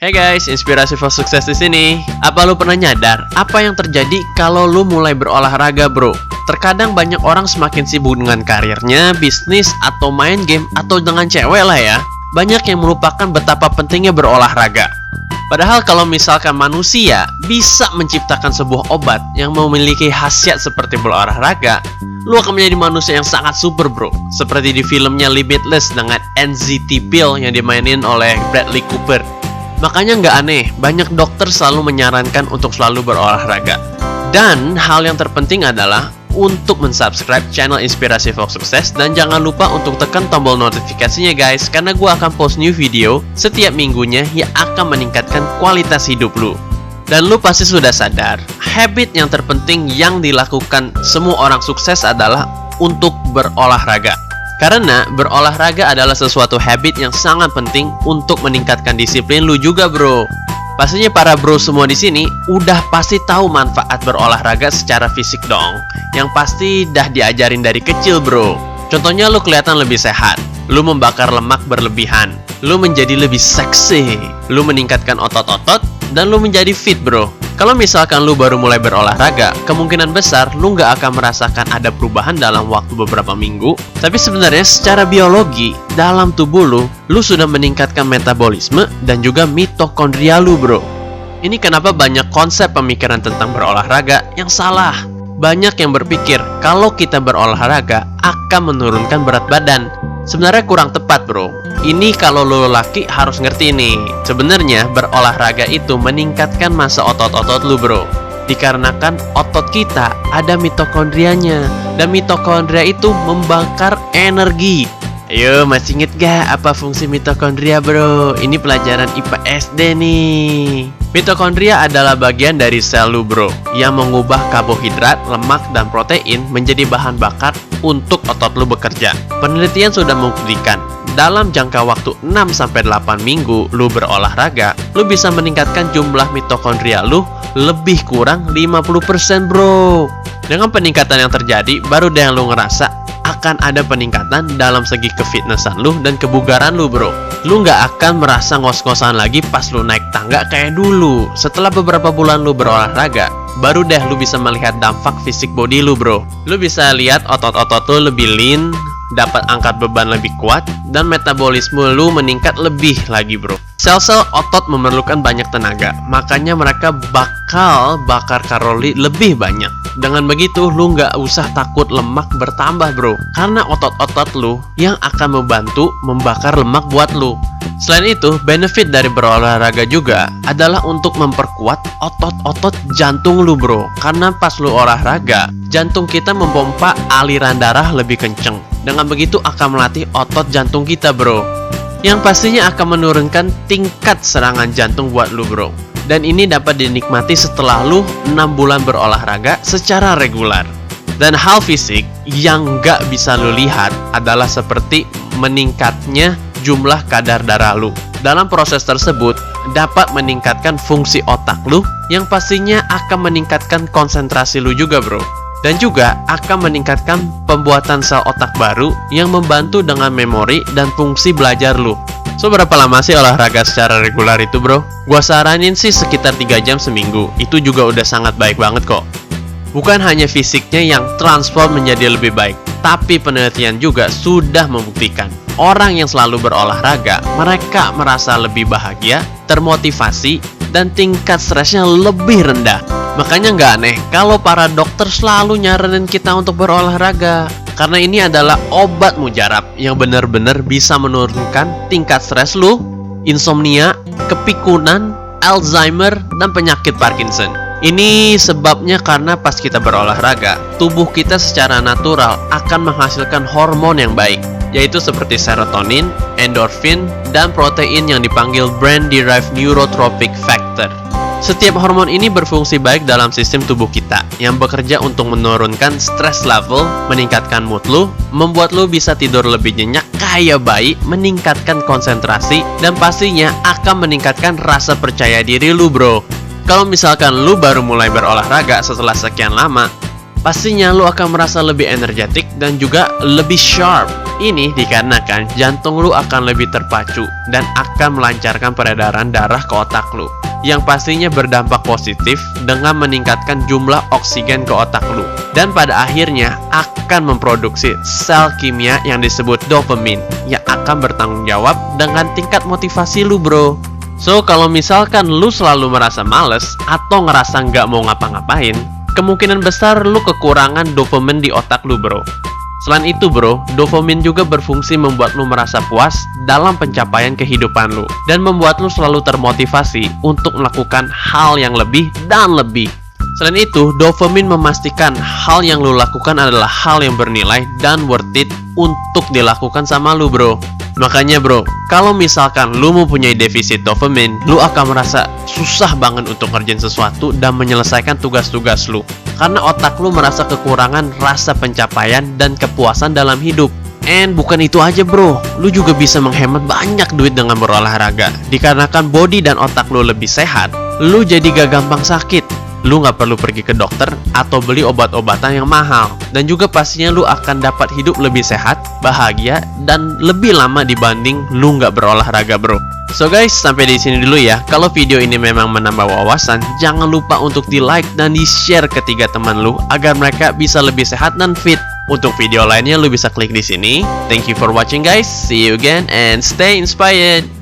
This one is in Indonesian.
Hey guys, inspirasi for sukses di sini. Apa lu pernah nyadar apa yang terjadi kalau lu mulai berolahraga, bro? Terkadang banyak orang semakin sibuk dengan karirnya, bisnis, atau main game, atau dengan cewek lah ya. Banyak yang melupakan betapa pentingnya berolahraga. Padahal kalau misalkan manusia bisa menciptakan sebuah obat yang memiliki khasiat seperti berolahraga, lu akan menjadi manusia yang sangat super, bro. Seperti di filmnya Limitless dengan NZT pill yang dimainin oleh Bradley Cooper. Makanya nggak aneh, banyak dokter selalu menyarankan untuk selalu berolahraga. Dan hal yang terpenting adalah untuk mensubscribe channel Inspirasi for Sukses. Dan jangan lupa untuk tekan tombol notifikasinya guys, karena gue akan post new video setiap minggunya yang akan meningkatkan kualitas hidup lu. Dan lu pasti sudah sadar, habit yang terpenting yang dilakukan semua orang sukses adalah untuk berolahraga. Karena berolahraga adalah sesuatu habit yang sangat penting untuk meningkatkan disiplin lu juga, bro. Pastinya para bro semua di sini udah pasti tahu manfaat berolahraga secara fisik dong. Yang pasti dah diajarin dari kecil, bro. Contohnya lu kelihatan lebih sehat, lu membakar lemak berlebihan, lu menjadi lebih seksi, lu meningkatkan otot-otot, dan lu menjadi fit, bro. Kalau misalkan lu baru mulai berolahraga, kemungkinan besar lu nggak akan merasakan ada perubahan dalam waktu beberapa minggu. Tapi sebenarnya secara biologi, dalam tubuh lu sudah meningkatkan metabolisme dan juga mitokondria lu, bro. Ini kenapa banyak konsep pemikiran tentang berolahraga yang salah. Banyak yang berpikir kalau kita berolahraga akan menurunkan berat badan. Sebenarnya kurang tepat, bro. Ini kalau lo laki harus ngerti nih. Sebenarnya berolahraga itu meningkatkan massa otot-otot lu, bro. Dikarenakan otot kita ada mitokondrianya. Dan mitokondria itu membakar energi. Ayo, masih inget gak apa fungsi mitokondria, bro? Ini pelajaran IPA SD nih. Mitokondria adalah bagian dari sel lu, bro, yang mengubah karbohidrat, lemak, dan protein menjadi bahan bakar untuk otot lu bekerja. Penelitian sudah membuktikan dalam jangka waktu 6-8 minggu lu berolahraga, lu bisa meningkatkan jumlah mitokondria lu lebih kurang 50%, bro. Dengan peningkatan yang terjadi, baru deh lu ngerasa akan ada peningkatan dalam segi kefitnessan lu dan kebugaran lu, bro. Lu nggak akan merasa ngos-ngosan lagi pas lu naik tangga kayak dulu. Setelah beberapa bulan lu berolahraga, baru deh lu bisa melihat dampak fisik body lu, bro. Lu bisa lihat otot-otot lu lebih lean, dapat angkat beban lebih kuat, dan metabolisme lu meningkat lebih lagi, bro. Sel-sel otot memerlukan banyak tenaga, makanya mereka bakal bakar kalori lebih banyak. Dengan begitu, lu nggak usah takut lemak bertambah, bro. Karena otot-otot lu yang akan membantu membakar lemak buat lu. Selain itu, benefit dari berolahraga juga adalah untuk memperkuat otot-otot jantung lu, bro. Karena pas lu olahraga, jantung kita memompa aliran darah lebih kenceng. Dengan begitu akan melatih otot jantung kita, bro. Yang pastinya akan menurunkan tingkat serangan jantung buat lu, bro. Dan ini dapat dinikmati setelah lu 6 bulan berolahraga secara reguler. Dan hal fisik yang nggak bisa lu lihat adalah seperti meningkatnya jumlah kadar darah lu. Dalam proses tersebut dapat meningkatkan fungsi otak lu, yang pastinya akan meningkatkan konsentrasi lu juga, bro. Dan juga akan meningkatkan pembuatan sel otak baru yang membantu dengan memori dan fungsi belajar lu. So, berapa lama sih olahraga secara reguler itu, bro? Gua saranin sih sekitar 3 jam seminggu. Itu juga udah sangat baik banget kok. Bukan hanya fisiknya yang transform menjadi lebih baik, tapi penelitian juga sudah membuktikan orang yang selalu berolahraga, mereka merasa lebih bahagia, termotivasi, dan tingkat stresnya lebih rendah. Makanya nggak aneh kalau para dokter selalu nyaranin kita untuk berolahraga. Karena ini adalah obat mujarab yang benar-benar bisa menurunkan tingkat stres lu, insomnia, kepikunan, Alzheimer, dan penyakit Parkinson. Ini sebabnya karena pas kita berolahraga, tubuh kita secara natural akan menghasilkan hormon yang baik, yaitu seperti serotonin, endorfin, dan protein yang dipanggil brain-derived neurotrophic factor. Setiap hormon ini berfungsi baik dalam sistem tubuh kita yang bekerja untuk menurunkan stress level, meningkatkan mood lu, membuat lu bisa tidur lebih nyenyak kayak bayi, meningkatkan konsentrasi, dan pastinya akan meningkatkan rasa percaya diri lu, bro. Kalau misalkan lu baru mulai berolahraga setelah sekian lama, pastinya lu akan merasa lebih energetik dan juga lebih sharp. Ini dikarenakan jantung lu akan lebih terpacu dan akan melancarkan peredaran darah ke otak lu, yang pastinya berdampak positif dengan meningkatkan jumlah oksigen ke otak lu. Dan pada akhirnya akan memproduksi sel kimia yang disebut dopamin, yang akan bertanggung jawab dengan tingkat motivasi lu, bro. So, kalau misalkan lu selalu merasa males atau ngerasa nggak mau ngapa-ngapain, kemungkinan besar lu kekurangan dopamin di otak lu, bro. Selain itu, bro, dopamin juga berfungsi membuat lu merasa puas dalam pencapaian kehidupan lu dan membuat lu selalu termotivasi untuk melakukan hal yang lebih dan lebih. Selain itu, dopamin memastikan hal yang lu lakukan adalah hal yang bernilai dan worth it untuk dilakukan sama lu, bro. Makanya, bro, kalau misalkan lu mempunyai defisit dopamin, lu akan merasa susah banget untuk ngerjain sesuatu dan menyelesaikan tugas-tugas lu. Karena otak lu merasa kekurangan rasa pencapaian dan kepuasan dalam hidup. And bukan itu aja, bro, lu juga bisa menghemat banyak duit dengan berolahraga. Dikarenakan body dan otak lu lebih sehat, lu jadi gak gampang sakit. Lu gak perlu pergi ke dokter atau beli obat-obatan yang mahal. Dan juga pastinya lu akan dapat hidup lebih sehat, bahagia, dan lebih lama dibanding lu gak berolahraga, bro. So guys, sampai di sini dulu ya. Kalau video ini memang menambah wawasan, jangan lupa untuk di-like dan di-share ke 3 teman lu agar mereka bisa lebih sehat dan fit. Untuk video lainnya lu bisa klik di sini. Thank you for watching guys. See you again and stay inspired.